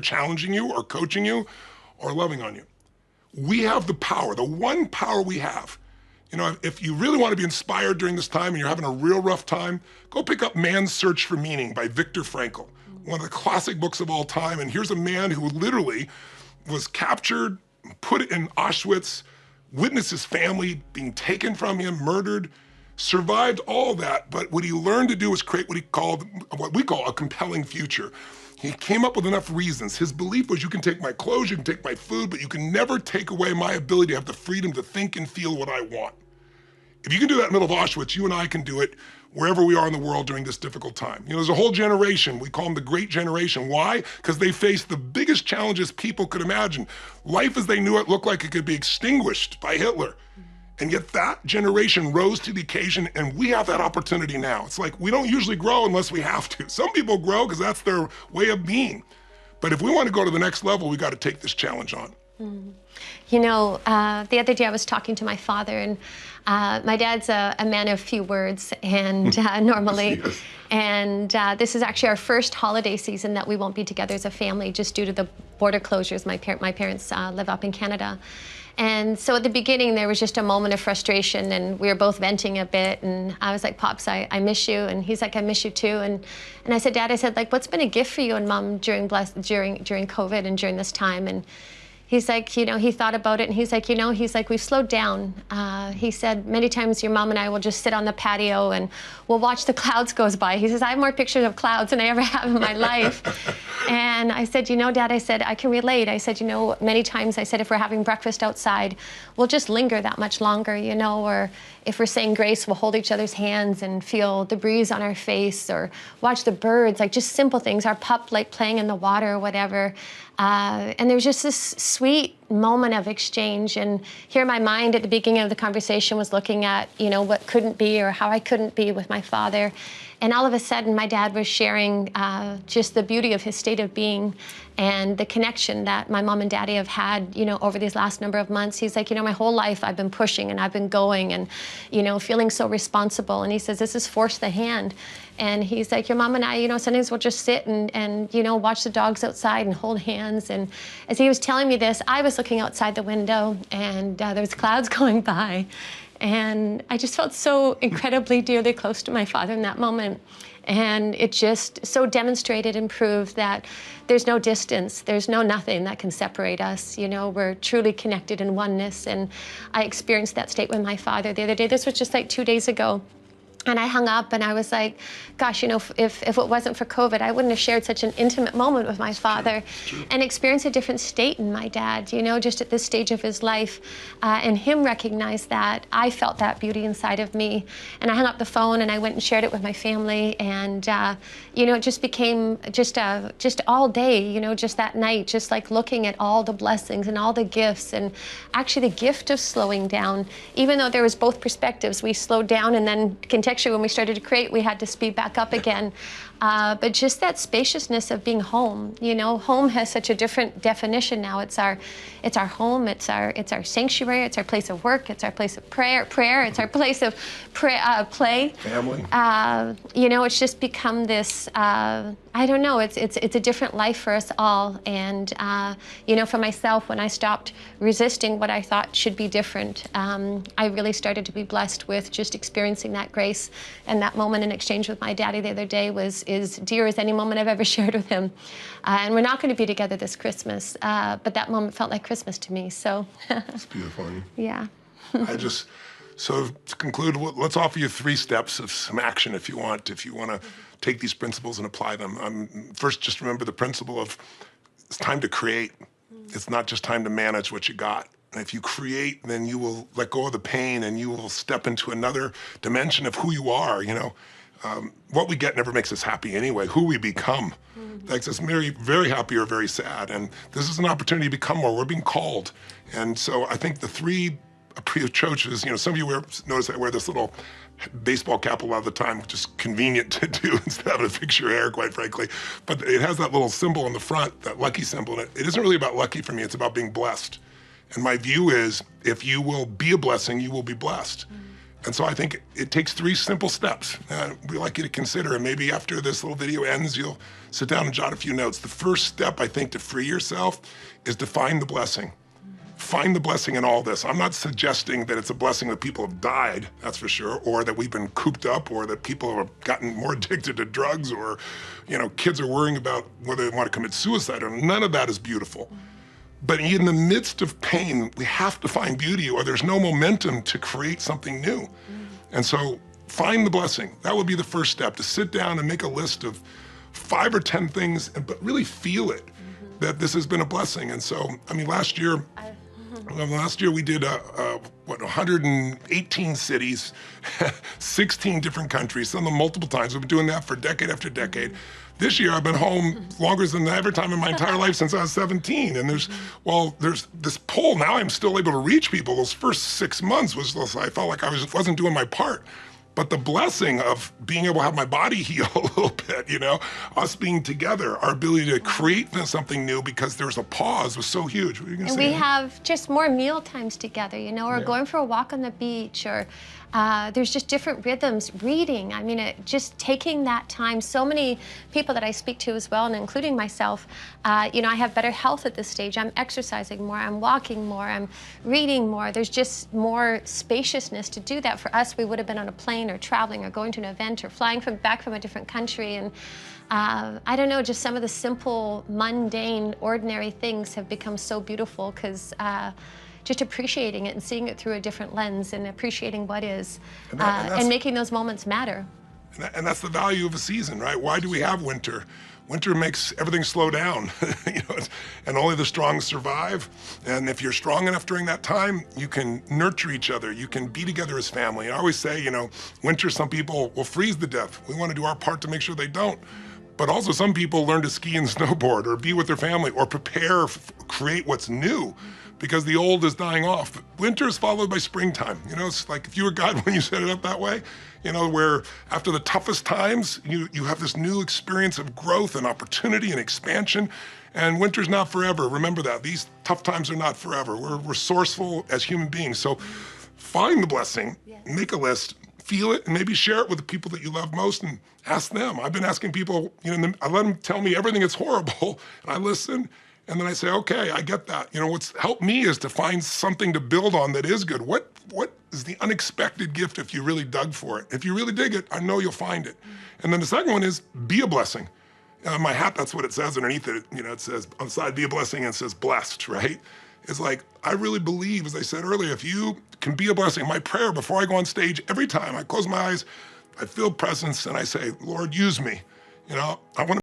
challenging you or coaching you or loving on you. We have the power, the one power we have. You know, if you really want to be inspired during this time and you're having a real rough time, go pick up Man's Search for Meaning by Viktor Frankl, one of the classic books of all time. And here's a man who literally was captured, put in Auschwitz, witnessed his family being taken from him, murdered, survived all that. But what he learned to do was create what we call a compelling future. He came up with enough reasons. His belief was, you can take my clothes, you can take my food, but you can never take away my ability to have the freedom to think and feel what I want. If you can do that in the middle of Auschwitz, you and I can do it wherever we are in the world during this difficult time. You know, there's a whole generation, we call them the Great Generation. Why? Because they faced the biggest challenges people could imagine. Life as they knew it looked like it could be extinguished by Hitler. And yet that generation rose to the occasion, and we have that opportunity now. It's like we don't usually grow unless we have to. Some people grow because that's their way of being. But if we want to go to the next level, we got to take this challenge on. You know, the other day I was talking to my father, and my dad's a man of few words, and normally, Yes. and this is actually our first holiday season that we won't be together as a family just due to the border closures. My parents live up in Canada. And so at the beginning, there was just a moment of frustration, and we were both venting a bit. And I was like, Pops, I miss you. And he's like, I miss you too. And I said, Dad, I said, like, what's been a gift for you and Mom during COVID and during this time? And he's like, you know, he thought about it, and he's like, you know, we've slowed down. He said, many times your mom and I will just sit on the patio and we'll watch the clouds goes by. He says, I have more pictures of clouds than I ever have in my life. And I said, you know, Dad, I said, I can relate. I said, you know, many times I said, if we're having breakfast outside, we'll just linger that much longer, you know, or if we're saying grace, we'll hold each other's hands and feel the breeze on our face, or watch the birds, like just simple things, our pup like playing in the water or whatever. And there was just this sweet moment of exchange. And here my mind at the beginning of the conversation was looking at, you know, what couldn't be or how I couldn't be with my father. And all of a sudden, my dad was sharing just the beauty of his state of being and the connection that my mom and daddy have had, you know, over these last number of months. He's like, you know, my whole life I've been pushing and I've been going and, you know, feeling so responsible. And he says, this is force the hand. And he's like, your mom and I, you know, sometimes we'll just sit and you know, watch the dogs outside and hold hands. And as he was telling me this, I was looking outside the window, and there was clouds going by. And I just felt so incredibly dearly close to my father in that moment. And it just so demonstrated and proved that there's no distance, there's no nothing that can separate us. You know, we're truly connected in oneness. And I experienced that state with my father the other day. This was just like 2 days ago. And I hung up and I was like, gosh, you know, if it wasn't for COVID, I wouldn't have shared such an intimate moment with my father and experienced a different state in my dad, you know, just at this stage of his life. And him recognize that. I felt that beauty inside of me. And I hung up the phone and I went and shared it with my family. And, you know, it just became just all day, you know, just that night, just like looking at all the blessings and all the gifts, and actually the gift of slowing down. Even though there was both perspectives, we slowed down, and then contextually when we started to create, we had to speed back up again. But just that spaciousness of being home, you know, home has such a different definition now. It's our home, it's our sanctuary, it's our place of work, it's our place of prayer, it's our place of play. Family. You know, it's just become this, I don't know, it's a different life for us all. And, you know, for myself, when I stopped resisting what I thought should be different, I really started to be blessed with just experiencing that grace. And that moment in exchange with my daddy the other day was as dear as any moment I've ever shared with him. And we're not going to be together this Christmas, but that moment felt like Christmas to me, so. It's beautiful. Yeah. So to conclude, let's offer you 3 steps of some action if you want to take these principles and apply them. First, just remember the principle of it's time to create. It's not just time to manage what you got. And if you create, then you will let go of the pain and you will step into another dimension of who you are, you know. What we get never makes us happy anyway. Who we become makes us very, very happy or very sad. And this is an opportunity to become more. We're being called. And so I think the 3 approaches, you know, some of you notice I wear this little baseball cap a lot of the time, which is convenient to do instead of to fix your hair, quite frankly. But it has that little symbol on the front, that lucky symbol. And it isn't really about lucky for me, it's about being blessed. And my view is, if you will be a blessing, you will be blessed. And so I think it takes 3 simple steps. We like you to consider, and maybe after this little video ends, you'll sit down and jot a few notes. The first step, I think, to free yourself is to find the blessing. Find the blessing in all this. I'm not suggesting that it's a blessing that people have died, that's for sure, or that we've been cooped up, or that people have gotten more addicted to drugs, or, kids are worrying about whether they want to commit suicide, or none of that is beautiful. But in the midst of pain, we have to find beauty, or there's no momentum to create something new. And so find the blessing. That would be the first step, to sit down and make a list of 5 or 10 things, but really feel it, that this has been a blessing. And so, last year we did 118 cities, 16 different countries, some of them multiple times. We've been doing that for decade after decade. This year I've been home longer than every time in my entire life since I was 17. And there's this pull. Now I'm still able to reach people. Those first 6 months I felt like I wasn't doing my part. But the blessing of being able to have my body heal a little bit, us being together, our ability to create something new because there's a pause was so huge. What were you gonna say? We have just more meal times together, or going for a walk on the beach, or there's just different rhythms, reading. Just taking that time. So many people that I speak to as well, and including myself, I have better health at this stage. I'm exercising more, I'm walking more, I'm reading more. There's just more spaciousness to do that. For us, we would have been on a plane or traveling or going to an event or flying back from a different country. And I don't know, just some of the simple, mundane, ordinary things have become so beautiful because just appreciating it and seeing it through a different lens and appreciating what is and making those moments matter. And that's the value of a season, right? Why do we have winter? Winter makes everything slow down, and only the strong survive. And if you're strong enough during that time, you can nurture each other. You can be together as family. I always say, winter, some people will freeze to death. We want to do our part to make sure they don't. But also some people learn to ski and snowboard or be with their family or prepare, create what's new because the old is dying off. Winter is followed by springtime. It's like if you were God when you set it up that way, where after the toughest times, you have this new experience of growth and opportunity and expansion. And winter's not forever. Remember that. These tough times are not forever. We're resourceful as human beings. So find the blessing, make a list, feel it, and maybe share it with the people that you love most and ask them. I've been asking people, I let them tell me everything that's horrible, and I listen, and then I say, okay, I get that. What's helped me is to find something to build on that is good. What is the unexpected gift if you really dug for it? If you really dig it, I know you'll find it. And then the second one is be a blessing. My hat, that's what it says underneath it. It says on the side, be a blessing, and it says blessed, right? It's like, I really believe, as I said earlier, if you can be a blessing, my prayer before I go on stage, every time I close my eyes, I feel presence and I say, Lord, use me. I want to